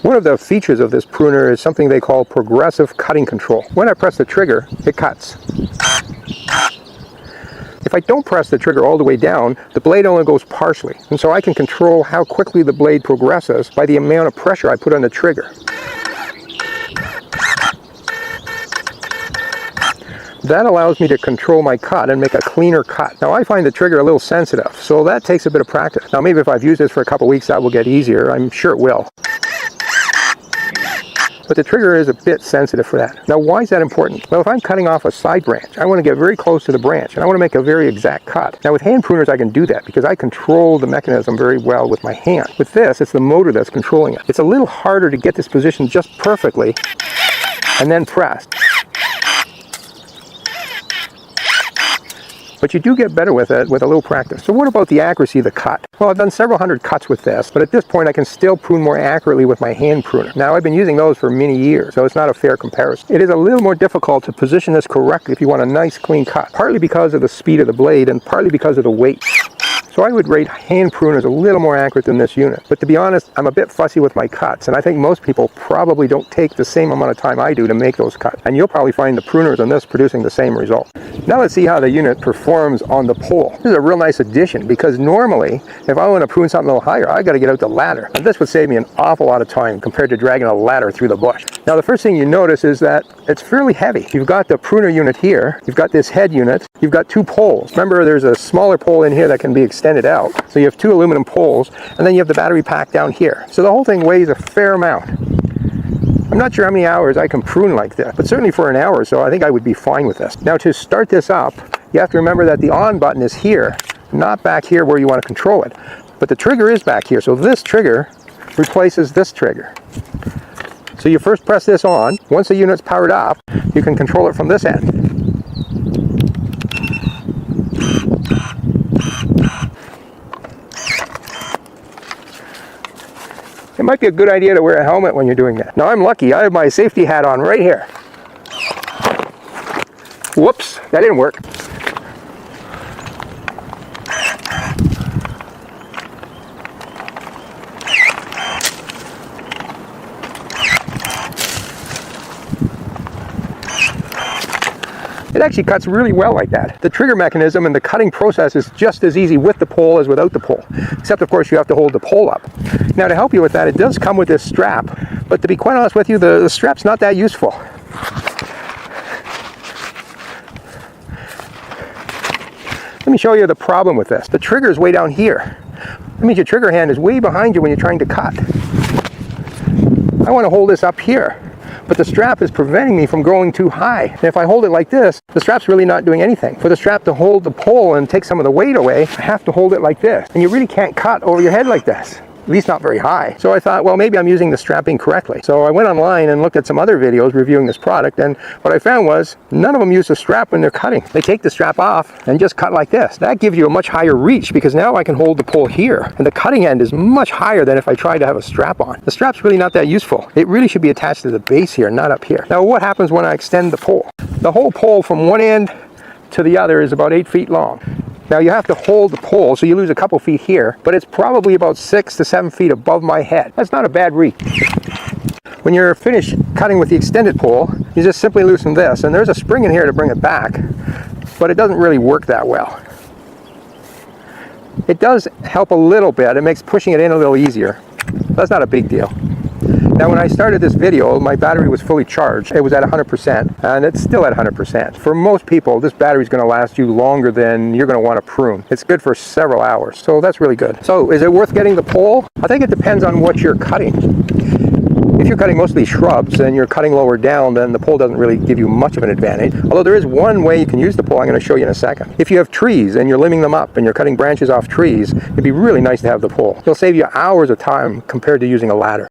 One of the features of this pruner is something they call progressive cutting control. When I press the trigger, it cuts. If I don't press the trigger all the way down, the blade only goes partially, and so I can control how quickly the blade progresses by the amount of pressure I put on the trigger. That allows me to control my cut and make a cleaner cut. Now I find the trigger a little sensitive, so that takes a bit of practice. Now maybe if I've used this for a couple weeks that will get easier. I'm sure it will. But the trigger is a bit sensitive for that. Now why is that important? Well, if I'm cutting off a side branch, I want to get very close to the branch and I want to make a very exact cut. Now with hand pruners I can do that because I control the mechanism very well with my hand. With this, it's the motor that's controlling it. It's a little harder to get this position just perfectly and then press. But you do get better with it with a little practice. So what about the accuracy of the cut? Well, I've done several hundred cuts with this, but at this point I can still prune more accurately with my hand pruner. Now I've been using those for many years, so it's not a fair comparison. It is a little more difficult to position this correctly if you want a nice clean cut, partly because of the speed of the blade and partly because of the weight. So I would rate hand pruners a little more accurate than this unit. But to be honest, I'm a bit fussy with my cuts, and I think most people probably don't take the same amount of time I do to make those cuts. And you'll probably find the pruners on this producing the same result. Now let's see how the unit performs on the pole. This is a real nice addition because normally, if I want to prune something a little higher, I got to get out the ladder. And this would save me an awful lot of time compared to dragging a ladder through the bush. Now the first thing you notice is that it's fairly heavy. You've got the pruner unit here, you've got this head unit, you've got two poles. Remember, there's a smaller pole in here that can be extended out. So you have two aluminum poles, and then you have the battery pack down here. So the whole thing weighs a fair amount. I'm not sure how many hours I can prune like this, but certainly for an hour or so, I think I would be fine with this. Now to start this up, you have to remember that the on button is here, not back here where you want to control it. But the trigger is back here, so this trigger replaces this trigger. So you first press this on. Once the unit's powered up, you can control it from this end. It might be a good idea to wear a helmet when you're doing that. Now I'm lucky, I have my safety hat on right here. Whoops, that didn't work. It actually cuts really well like that. The trigger mechanism and the cutting process is just as easy with the pole as without the pole. Except of course you have to hold the pole up. Now to help you with that, it does come with this strap. But to be quite honest with you, the strap's not that useful. Let me show you the problem with this. The trigger is way down here. That means your trigger hand is way behind you when you're trying to cut. I want to hold this up here. But the strap is preventing me from going too high. And if I hold it like this, the strap's really not doing anything. For the strap to hold the pole and take some of the weight away, I have to hold it like this. And you really can't cut over your head like this. At least not very high. So I thought, well, maybe I'm using the strapping correctly. So I went online and looked at some other videos reviewing this product, and what I found was none of them use the strap when they're cutting. They take the strap off and just cut like this. That gives you a much higher reach because now I can hold the pole here, and the cutting end is much higher than if I tried to have a strap on. The strap's really not that useful. It really should be attached to the base here, not up here. Now what happens when I extend the pole? The whole pole from one end to the other is about 8 feet long. Now you have to hold the pole, so you lose a couple feet here, but it's probably about 6 to 7 feet above my head. That's not a bad reach. When you're finished cutting with the extended pole, you just simply loosen this, and there's a spring in here to bring it back, but it doesn't really work that well. It does help a little bit. It makes pushing it in a little easier. That's not a big deal. Now when I started this video, my battery was fully charged. It was at 100%, and it's still at 100%. For most people, this battery is going to last you longer than you're going to want to prune. It's good for several hours, so that's really good. So is it worth getting the pole? I think it depends on what you're cutting. If you're cutting mostly shrubs and you're cutting lower down, then the pole doesn't really give you much of an advantage. Although there is one way you can use the pole I'm going to show you in a second. If you have trees and you're limbing them up and you're cutting branches off trees, it'd be really nice to have the pole. It'll save you hours of time compared to using a ladder.